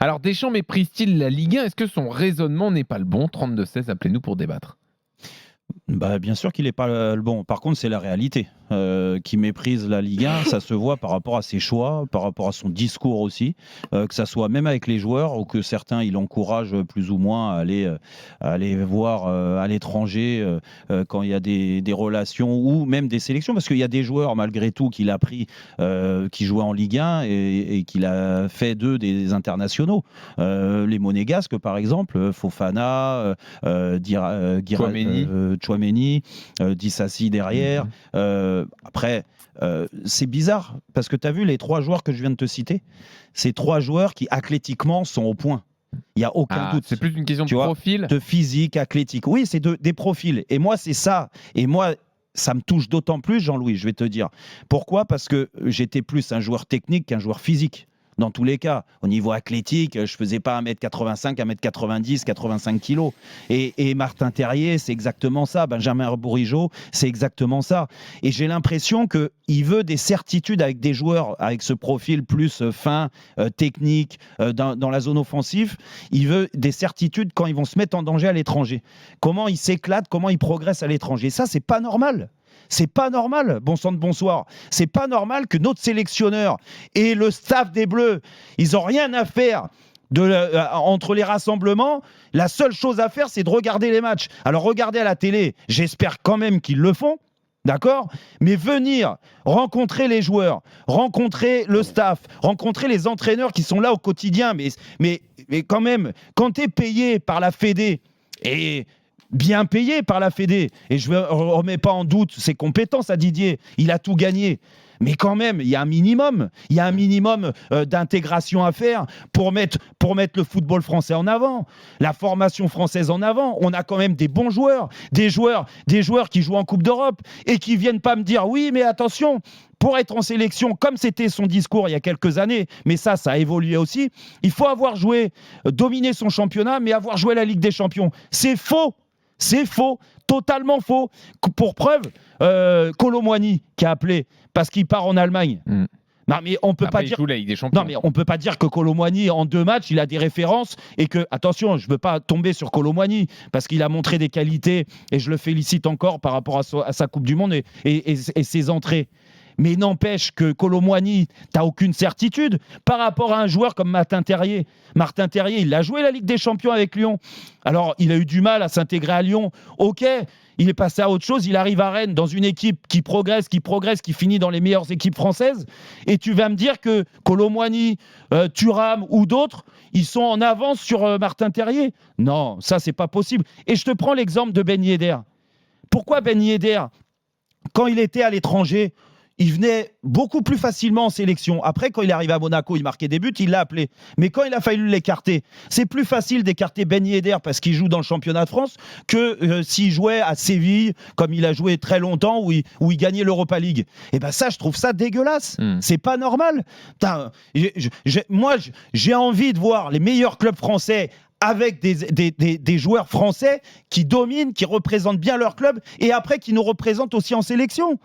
Alors Deschamps méprise-t-il la Ligue 1 ? Est-ce que son raisonnement n'est pas le bon ? 32-16, appelez-nous pour débattre. Bah, bien sûr qu'il n'est pas le bon. Par contre, c'est la réalité. Qui méprise la Ligue 1, ça se voit par rapport à ses choix, par rapport à son discours aussi, que ça soit même avec les joueurs ou que certains il encourage plus ou moins à aller voir à l'étranger quand il y a des relations ou même des sélections, parce qu'il y a des joueurs malgré tout qu'il a pris qui jouaient en Ligue 1 et qu'il a fait d'eux des internationaux. Les Monégasques par exemple, Fofana, Tchouaméni, Dissassi derrière. Après, c'est bizarre parce que tu as vu les 3 joueurs que je viens de te citer, ces 3 joueurs qui athlétiquement sont au point. Il n'y a aucun doute. C'est plus une question de profil. De physique, athlétique. Oui, c'est des profils. Et moi, c'est ça. Et moi, ça me touche d'autant plus, Jean-Louis, je vais te dire. Pourquoi ? Parce que j'étais plus un joueur technique qu'un joueur physique. Dans tous les cas, au niveau athlétique, je ne faisais pas 1m85, 1m90, 85 kg. Et Martin Terrier, c'est exactement ça. Benjamin Bourigeaud, c'est exactement ça. Et j'ai l'impression qu'il veut des certitudes avec des joueurs avec ce profil plus fin, technique, dans la zone offensive. Il veut des certitudes quand ils vont se mettre en danger à l'étranger. Comment ils s'éclatent, comment ils progressent à l'étranger. Ça, c'est pas normal. C'est pas normal, bon sang de bonsoir. C'est pas normal que notre sélectionneur et le staff des Bleus, ils n'ont rien à faire entre les rassemblements. La seule chose à faire, c'est de regarder les matchs. Alors regardez à la télé, j'espère quand même qu'ils le font. D'accord ? Mais venir rencontrer les joueurs, rencontrer le staff, rencontrer les entraîneurs qui sont là au quotidien. Mais quand même, quand tu es payé par la Fédé et bien payé par la Fédé, et je ne remets pas en doute ses compétences à Didier, il a tout gagné. Mais quand même, il y a un minimum d'intégration à faire pour mettre le football français en avant, la formation française en avant. On a quand même des bons joueurs, des joueurs qui jouent en Coupe d'Europe et qui viennent pas me dire oui, mais attention, pour être en sélection, comme c'était son discours il y a quelques années, mais ça a évolué aussi, il faut avoir dominé son championnat, mais avoir joué la Ligue des Champions. C'est faux. C'est faux, totalement faux. Pour preuve, Kolo Muani qui a appelé parce qu'il part en Allemagne. Non, mais on peut pas dire. Non, mais on peut pas dire que Kolo Muani en 2 matchs, il a des références et que attention, je veux pas tomber sur Kolo Muani parce qu'il a montré des qualités et je le félicite encore par rapport à sa Coupe du Monde et ses entrées. Mais n'empêche que Kolo Muani, t'as aucune certitude par rapport à un joueur comme Martin Terrier. Martin Terrier, il a joué la Ligue des Champions avec Lyon. Alors, il a eu du mal à s'intégrer à Lyon. Ok, il est passé à autre chose. Il arrive à Rennes dans une équipe qui progresse, qui finit dans les meilleures équipes françaises. Et tu vas me dire que Kolo Muani, Thuram ou d'autres, ils sont en avance sur Martin Terrier ? Non, ça, c'est pas possible. Et je te prends l'exemple de Ben Yedder. Pourquoi Ben Yedder, quand il était à l'étranger, il venait beaucoup plus facilement en sélection. Après, quand il est arrivé à Monaco, il marquait des buts, il l'a appelé. Mais quand il a fallu l'écarter, c'est plus facile d'écarter Ben Yedder parce qu'il joue dans le championnat de France que s'il jouait à Séville, comme il a joué très longtemps, où il gagnait l'Europa League. Et ben ça, je trouve ça dégueulasse. C'est pas normal. Moi, j'ai envie de voir les meilleurs clubs français avec des joueurs français qui dominent, qui représentent bien leur club et après qui nous représentent aussi en sélection.